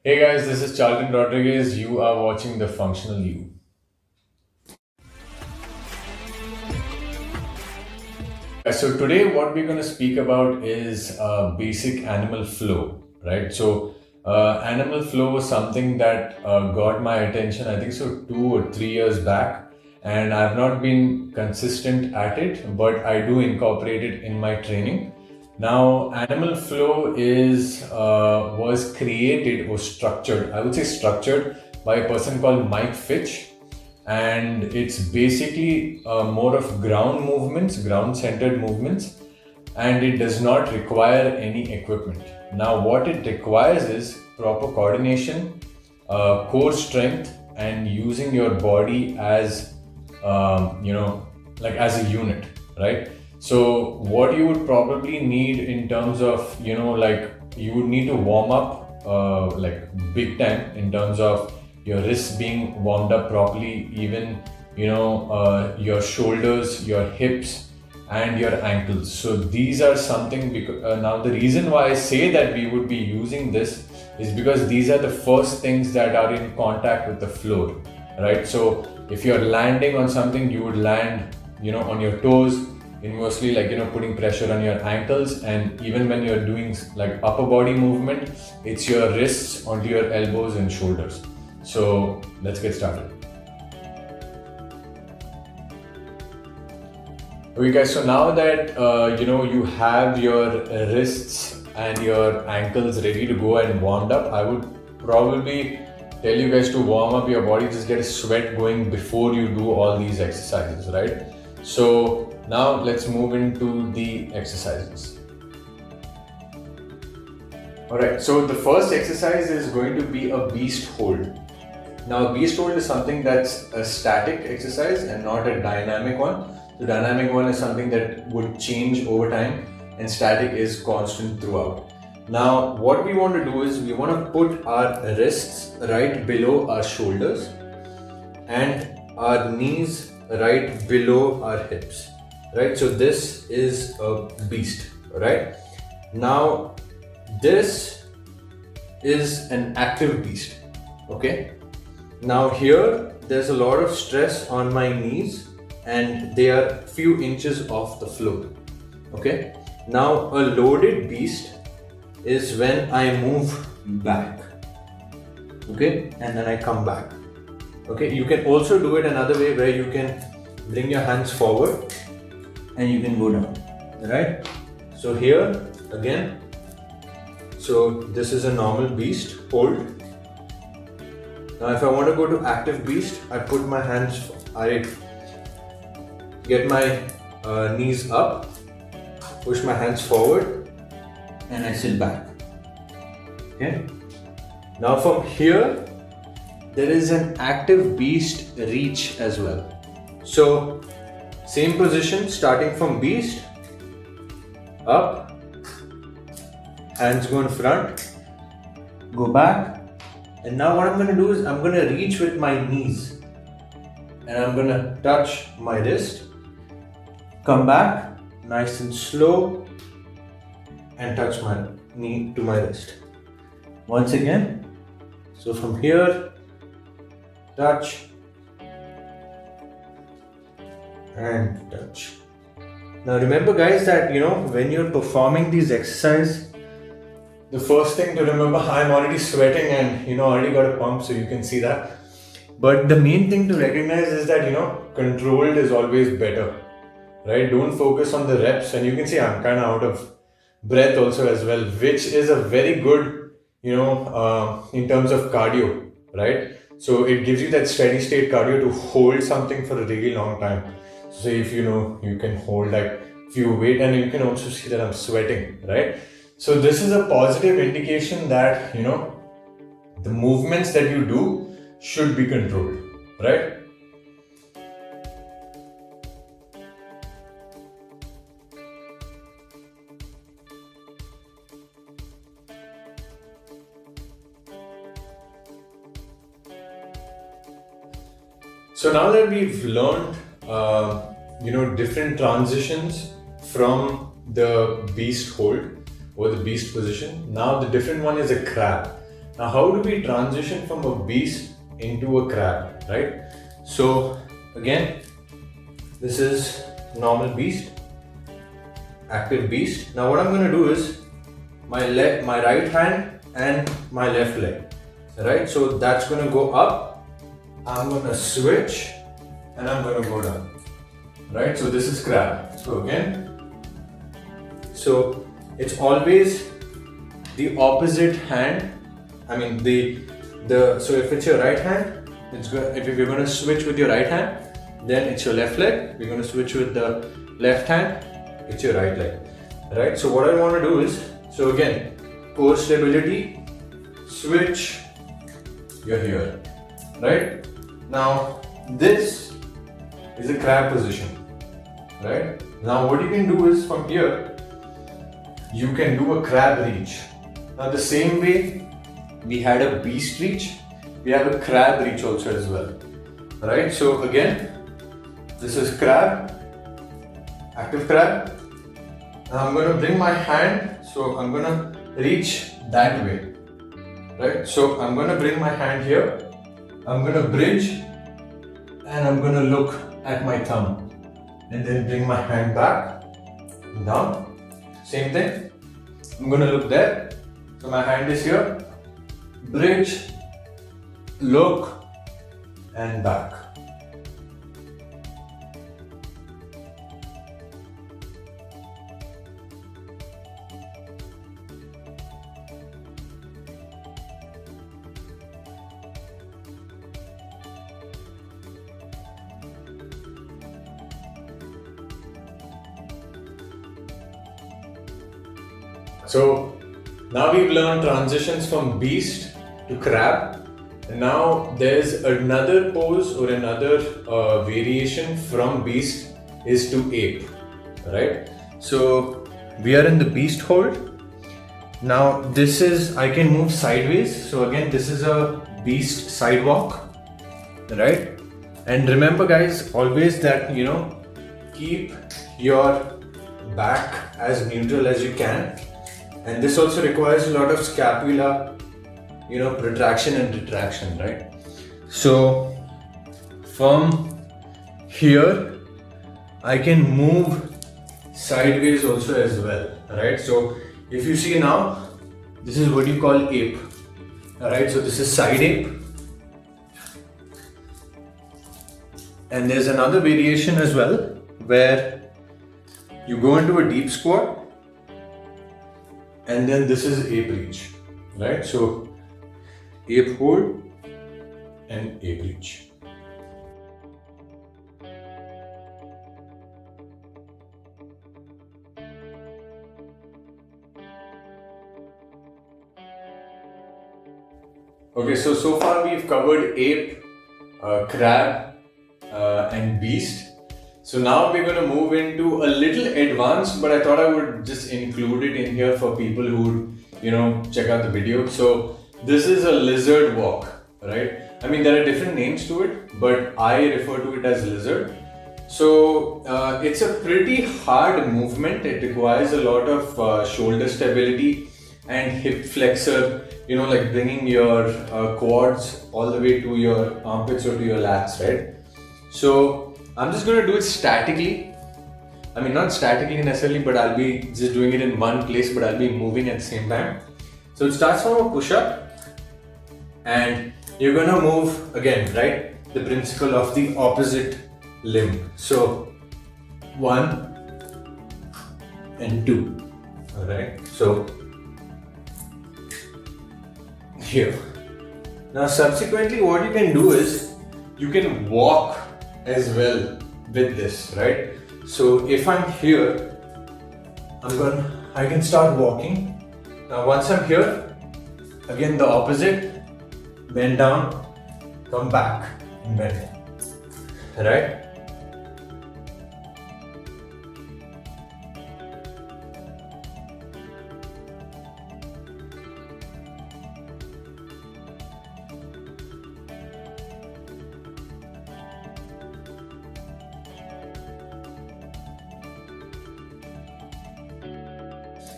Hey guys, this is Charlton Rodriguez. You are watching The Functional You. So today what we're going to speak about is basic animal flow, right? Animal flow was something that got my attention, I think so 2 or 3 years back, and I've not been consistent at it, but I do incorporate it in my training. Now, animal flow is was created or structured. I would say structured by a person called Mike Fitch, and it's basically more of ground movements, ground centered movements, and it does not require any equipment. Now, what it requires is proper coordination, core strength, and using your body as like as a unit, right? So, what you would probably need in terms of like you would need to warm up like big time in terms of your wrists being warmed up properly, even your shoulders, your hips, and your ankles. So these are something because now the reason why I say that we would be using this is because these are the first things that are in contact with the floor, right? So if you're landing on something, you would land on your toes, inversely, like putting pressure on your ankles. And even when you're doing like upper body movement, it's your wrists onto your elbows and shoulders. So let's get started. Okay guys, so now that you have your wrists and your ankles ready to go and warmed up, I would probably tell you guys to warm up your body, just get a sweat going before you do all these exercises, right? So now let's move into the exercises. Alright, so the first exercise is going to be a beast hold. Now, a beast hold is something that's a static exercise and not a dynamic one. The dynamic one is something that would change over time, and static is constant throughout. Now, what we want to do is we want to put our wrists right below our shoulders and our knees right below our hips, right? So this is a beast, right? Now, this is an active beast, okay? Now here, there's a lot of stress on my knees and they are few inches off the floor, okay? Now a loaded beast is when I move back, okay? And then I come back, okay? You can also do it another way where you can bring your hands forward and you can go down, right? So here again, so this is a normal beast hold. Now if I want to go to active beast, I put my hands, I get my knees up, push my hands forward, and I sit back. Okay. Now from here, there is an active beast reach as well. So same position, starting from beast, up, hands go in front, go back. And now what I'm going to do is I'm going to reach with my knees and I'm going to touch my wrist, come back nice and slow and touch my knee to my wrist. Once again, so from here, touch and touch. Now remember guys that when you're performing these exercises, the first thing to remember, I'm already sweating and already got a pump, so you can see that. But the main thing to recognize is that controlled is always better, right? Don't focus on the reps, and you can see I'm kind of out of breath also as well, which is a very good in terms of cardio, right? So it gives you that steady state cardio to hold something for a really long time. So if you can hold like few weight, and you can also see that I'm sweating, right? So this is a positive indication that the movements that you do should be controlled, right? So now that we've learned different transitions from the beast hold or the beast position, now the different one is a crab. Now, how do we transition from a beast into a crab, right? So, again, this is normal beast, active beast. Now, what I'm going to do is my right hand and my left leg, right? So that's going to go up. I'm going to switch and I'm going to go down, right? So this is crab. So again, so it's always the opposite hand. I mean so if it's your right hand, it's good. If you're going to switch with your right hand, then it's your left leg. We're going to switch with the left hand, it's your right leg, right? So what I want to do is, so again, core stability, switch, you're here, right? Now this is a crab position, right? Now what you can do is from here, you can do a crab reach. Now the same way we had a beast reach, we have a crab reach also as well, right? So again, this is crab, active crab. Now I'm going to bring my hand, so I'm going to reach that way, right? So I'm going to bring my hand here, I'm going to bridge and I'm going to look at my thumb and then bring my hand back, down, same thing. I'm going to look there, so my hand is here, bridge, look and back. So now we've learned transitions from beast to crab, and now there's another pose or another variation from beast is to ape, right? So we are in the beast hold. Now this is, I can move sideways. So again, this is a beast sidewalk, right? And remember guys, always that, keep your back as neutral as you can. And this also requires a lot of scapula, protraction and retraction, right? So from here, I can move sideways also as well, right? So if you see now, this is what you call ape, alright? So this is side ape. And there's another variation as well, where you go into a deep squat, and then this is ape reach, right? So ape hold and ape reach. Okay, so far we've covered ape, crab, and beast. So now we're going to move into a little advanced, but I thought I would just include it in here for people who would, check out the video. So this is a lizard walk, right? I mean, there are different names to it, but I refer to it as lizard. So it's a pretty hard movement. It requires a lot of shoulder stability and hip flexor, like bringing your quads all the way to your armpits or to your lats, right? So I'm just going to do it statically. I mean, not statically necessarily, but I'll be just doing it in one place, but I'll be moving at the same time. So it starts from a push-up, and you're going to move again, right? The principle of the opposite limb. So 1 and 2. All right. So here. Now, subsequently, what you can do is you can walk as well with this, right? So if I'm here, I can start walking. Now once I'm here, again the opposite, bend down, come back and bend, right?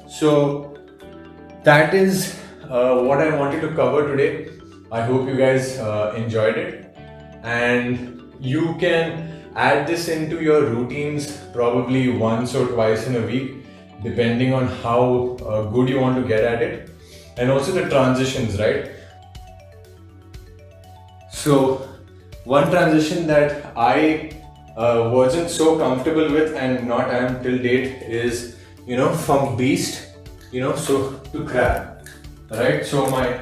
So that is what I wanted to cover today. I hope you guys enjoyed it, and you can add this into your routines probably once or twice in a week, depending on how good you want to get at it, and also the transitions, right? So, one transition that I wasn't so comfortable with and not am till date is, from beast, so to crab, right? So my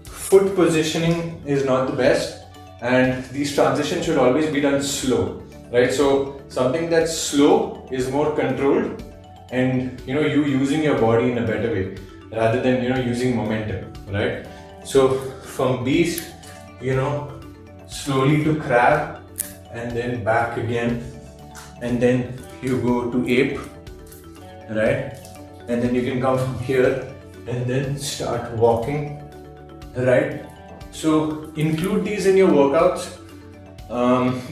foot positioning is not the best, and these transitions should always be done slow, right? So something that's slow is more controlled, and you using your body in a better way rather than using momentum, right? So from beast, slowly to crab, and then back again, and then you go to ape, right? And then you can come from here and then start walking, right? So include these in your workouts.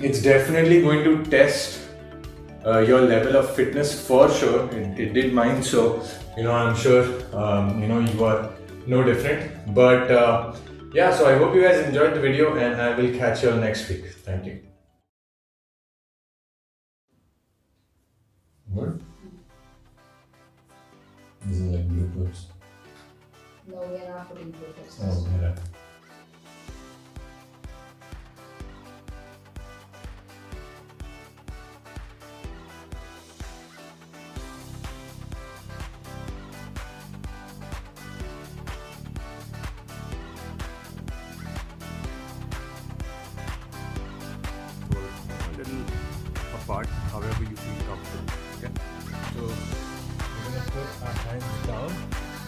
It's definitely going to test your level of fitness for sure. It did mine, so I'm sure you are no different. But yeah, so I hope you guys enjoyed the video, and I will catch you all next week. Thank you. Good. This is like bloopers. No, we are not putting bloopers. Oh, yeah.